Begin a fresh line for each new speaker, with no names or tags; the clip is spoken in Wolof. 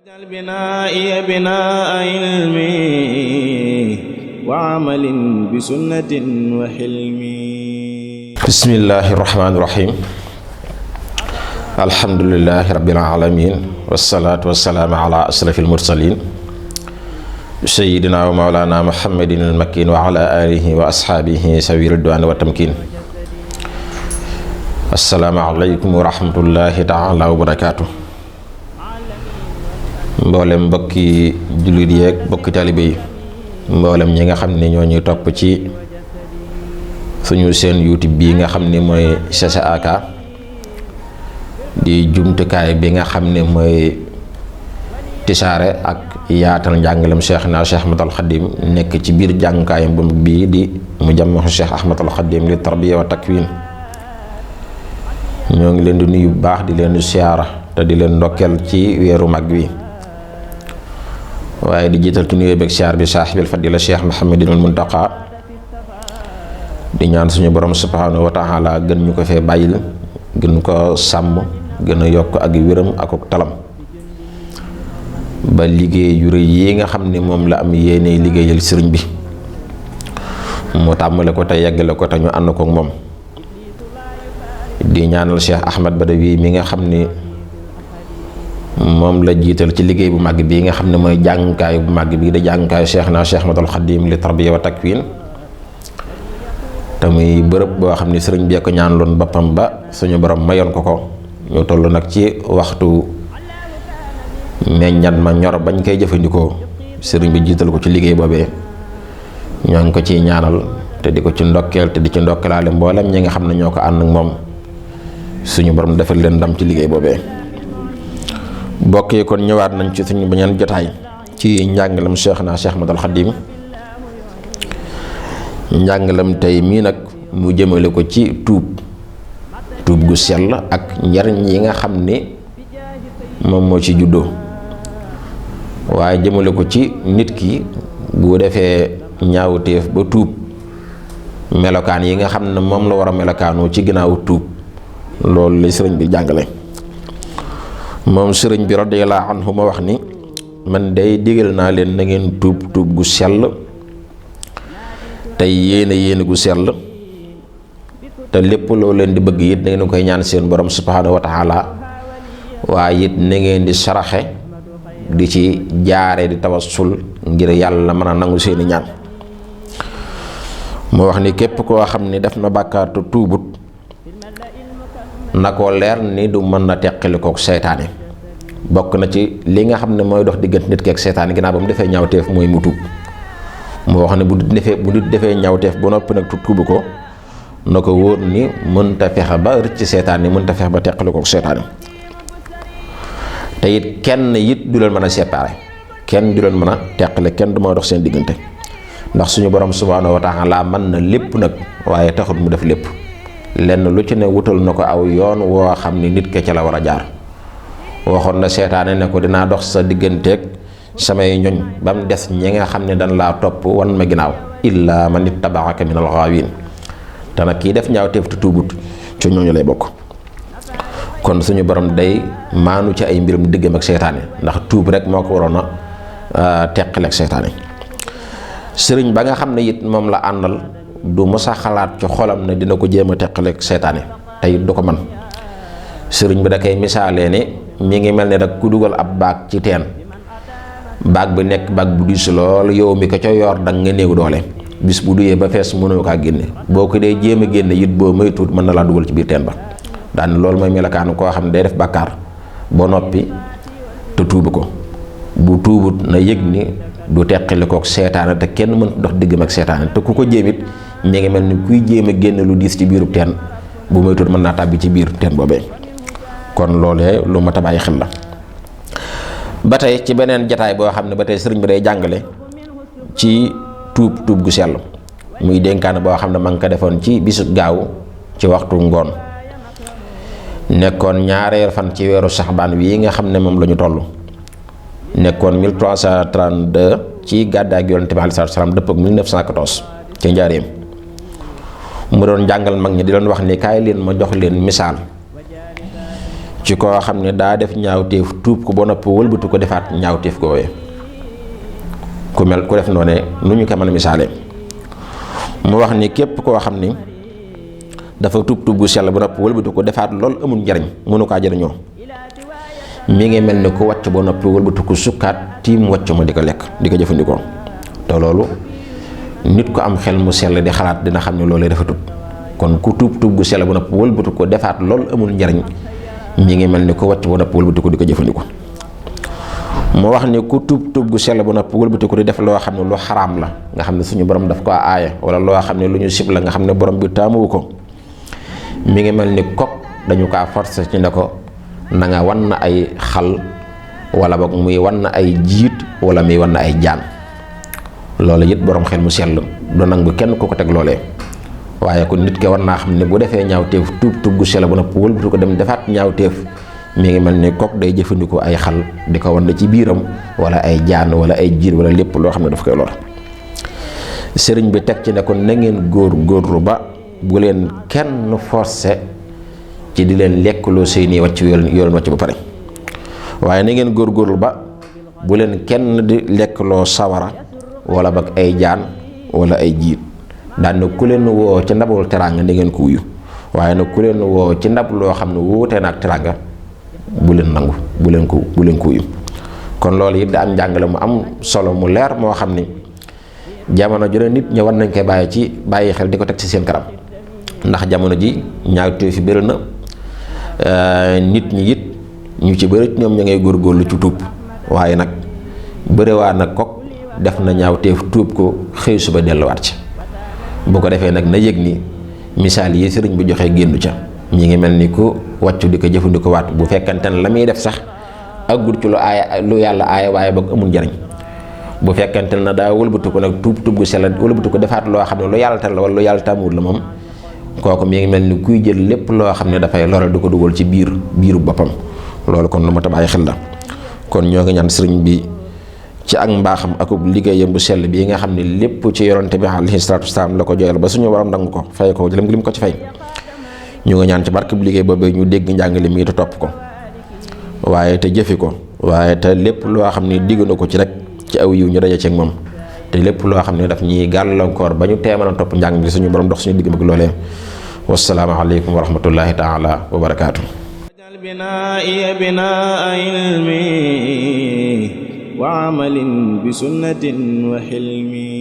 واجعل بنائي بناء علم وعمل بسنة وحلم.
بسم الله الرحمن الرحيم. الحمد لله رب العالمين والصلاة والسلام على أشرف المرسلين سيدنا ومولانا محمد المكين وعلى آله وأصحابه سوي الرضوان والتمكين. السلام عليكم ورحمة الله تعالى وبركاته. mboolem mbokki jullit yeeg mbokki taalibe yi, mboolem ñi nga xam ne ñoo ñuy topp ci suñu seen YouTube bii nga xam ne mooy CCAK di jumtukaay bi nga xam ne mooy tisaare ak yaatal njàngalem Cheikhna Cheikh Ahmadul Khadim nekk ci biir jàngukaayam bu mag bii di Mujammahu Cheikh Ahmadul Khadim li tarbiya wa takwin. ñoo ngi leen di nuyu bu baax di leen siyaara te di leen ndokkeel ci weeru mag wi, waaye di jiital ci nuyoo beeg siyaar bi saaxibil fadila Cheikh Mouhamadul Muntaqa di ñaan suñu borom subhanahu wa taala gën ñu ko fee bàyyil, gën ko sàmm, gën a yokk ak wéram ak talam ba liggéey yu rëy yi nga xam ne moom la am yéene liggéeyal sëriñ bi mu tàmmale ko te yeggale ko te ñu ànd ko moom. di ñaanal Cheikh Ahmad Badawi mi nga xam ni moom la jiital ci liggéey bu màgg bii nga xam ne mooy jàngukaay bu màgg bii da jàngukaayu Cheikhna Cheikh Ahmadul Khadim li tarbiya wa takwin, te muy bërëb boo xam ne sëriñ bi ko ñaan loon boppam ba suñu borom mayoon ko ko. ñu toll nag ci waxtu meññat ma ñor bañ koy jëfandikoo, sëriñ bi jiital ko ci liggéey boobee. ñoo ngi ko ciy ñaanal te di ko ci ndokkeel te di ci ndokkelaale mboolem ñi nga xam ne ñoo ko ànd ak moom, suñu borom defal leen ndam ci liggéey boobee. mbokk yi kon ñëwaat nañ ci suñu beneen jotaay ci njàngalam Cheikhna Cheikh Ahmadul Khadim. njàngalam tey mii nag mu jëmale ko ci tuub gu sell ak njariñ yi nga xam ni moom moo ci juddoo, waaye jëmale ko ci nit ki bu defee ñaawteef ba tuub melokaan yi nga xam ne moom la war a melokaanoo ci ginnaaw tuub. loolu la sëriñ bi jàngale. moom sëriñ bi radiyallahu anhu ma wax ni man day digal naa leen na ngeen tuub gu sell tey yéene gu sell, te lépp loo leen di bëgg it na ngeen koy ñaan seen borom subhanahu wa taala, waaye it na ngeen di saraxe di ci jaare di tawassul ngir yàlla mën a nangu seeni ñaan. moo wax ni képp koo xam ni def na bàkkaar te tuubut na ko leer ni du mën na teqali kook seytaane. bokk na ci li nga xam ne mooy dox diggante nit ki ak seytaane ginnaaw ba mu defee ñaawteef mooy mu tuub. moo wax ne bu nit defee ñaawteef ba noppi nag tuubu ko na ko wóor ni mënta fexe ba rëcc seytaane, mënta fexe ba teqali kook seytaane. te it kenn it du leen mën a séparé, kenn du leen mën a teqale, kenn du ma dox seen diggante, ndax suñu borom subhanahu wa taala mën na lépp nag waaye taxut mu def lépp. lenn lu ci ne wutal na ko aw yoon woo xam ni nit ke ca la war a jaar. waxoon na seetaane ne ko dinaa dox sa digganteeg samay ñoñ ba mu des ñi nga xam ne dañ laa topp wan ma ginnaaw illa man ittabaaka minal ghaawin. te nag kii def ñaawteef te tuubut ci ñooñu lay bokk. kon suñu borom day maanu ci ay mbirum diggam ak seytaane, ndax tuub rek moo ko waroon a teqaleeg seytaane. sëriñ ba nga xam ne it moom la àndal du mos a xalaat ci xolam ne dina ko jéem a teqaleeg seytaane, te it du ko man. sëriñ bi da koy misaalee ne mi ngi mel ne rek ku dugal ab baag ci teen, baag bi nekk baag bu diis lool, yow mi ko ca yor da nga néew doole, bis bu duyee ba fees mënoo kaa génne. boo ko dee jéem a génne it boo moytuwut mën na laa dugal ci biir teen ba. daan loolu mooy melokaanu koo xam ne day def bàkkaar ba noppi te tuubu ko. bu tuubut na yëg ni du teqali kook seetaane, te kenn mënut dox diggam ak seetaane, te ku ko jéem it mi ngi mel ni kuy jéem a génne lu diis ci biirub teen, bu moytuwut mën naa tàbbi ci biir teen boobee. kon loolee lu mat a bàyyi xel la. ba tey ci beneen jataay boo xam ne ba tey sëriñ bi day jàngale ci tuub gu sell, muy dénkaane boo xam ne ma ngi ko defoon ci bisu gaaw ci waxtu ngoon, nekkoon ñaareel fan ci weeru saxbaan wi nga xam ne moom la ñu toll, nekkoon 1332 ci gàddaay gi Yonent bi alayhi salaam dëpp ak 1914 ci njaareem. mu doon jàngal mag ñi di leen wax ni kaay leen ma jox leen misaal ci koo xam ne daa def ñaawteef tuub ko ba noppi wëlbatu ko defaat ñaawteef ko wooye ku def noone nu ñu ko mën a misaale mu wax ni képp koo xam ni dafa tuub gu sell ba noppi wëlbatu ko defaat lool amul njariñ mënu kaa jariñoo mi ngi mel ni ku wàcc ba noppi wëlbatu ko sukkaat tiim wàcc ma di ko lekk di ko jëfandikoo te loolu nit ko am xel mu sell di xalaat dina xam ne loolu dafa tut kon ku tuub gu sell ba noppi wëlbatu ko defaat lool amul njariñ mi ngi mel ni ku wàcc ba noppi wëlbatu ko di ko jëfandikoo mu wax ni ku tuub gu sell ba noppi wëlbati ko di def loo xam ne lu xaraam la nga xam ne suñu borom daf ko aaye wala loo xam ne lu ñu sib la nga xam ne borom bi taamuwu ko mi ngi mel ni kok dañu kaa forcé ci ne ko na nga wan na ay xal wala boog muy wan na ay jiit wala muy wan na ay jaan loolu it borom xel mu sell du nangu kenn ku ko teg loolee waaye kon nit ke war naa xam ne bu defee ñaawteef tuub gu sell ba noppi wëlbati ko dem defaat ñaawteef mi ngi mel ni kok day jëfandikoo ay xal di ko wan ci biiram wala ay jaan wala ay jiir wala lépp loo xam ne daf koy lor sëriñ bi teg ci ne kon na ngeen góorlu ba bu leen kenn forcé ci di leen lekkloo seeni wàcc yoo leen wàcc ba pare waaye na ngeen góorlu ba bu leen kenn di lekkloo sawara wala bak ay jaan wala ay jiit daan na ku leen woo ci ndabul teraanga na ngeen ko wuyu waaye nag ku leen woo ci ndab loo xam ne wuutee na ak teraanga bu leen nangu bu leen ko wuyu kon loolu it da am njàngale mu am solo mu leer moo xam ni jamono ju ne nit ñi war nañ koy bàyyi xel di ko teg ci seen kanam ndax jamono ji ñaawteef fi bëri na nit ñi it ñu ci bëri ñoom ña ngay góorgóorlu ci tuub waaye nag bëriwaa nag kok def na ñaawteef tuub ko xëy suba delluwaat ci bu ko defee nag na yëg ni misaal yi sëriñ bi joxe génnu ca ñi ngi mel ni ku wàccu di ko jëfandikoo waat bu fekkante ne la muy def sax aggut ci lu yàlla aaya waaye boog amul njariñ bu fekkante ne daa wëlbatu ko nag tuub gu sell wëlbatu ko defaat loo xam ne lu yàlla tere la wala lu yàlla tàmmuwul la moom kooku mi ngi mel ni kuy jël lépp loo xam ne dafay loral di ko dugal ci biiru boppam loolu kon lu ma bàyyi xel la kon ñoo ngi ñaan sëriñ bi ci ak mbaaxam akub liggéeyam bu sell bii nga xam ne lépp ci yonante bi alayhi salaatu wasalaam la ko joyal ba suñu waram nangu ko fay ko lim ko ci fay ñu ngi ñaan ci barke bu liggéey boobu ñu dégg njàngale mi te topp ko waaye te jëfi ko waaye te lépp loo xam ne digg na ko ci rek ci aw yiw ñu daje ci ak moom te lépp loo xam ne daf ñuy gàllankoor ba ñu teemana topp njàng gi suñu borom dox suñu digg bëgg loolee wassalaamu aleykum wa rahmatullahi taala wa barakaatu
binaa'i binaa'a ilmi wa amalin bi sunnatin wa hilmi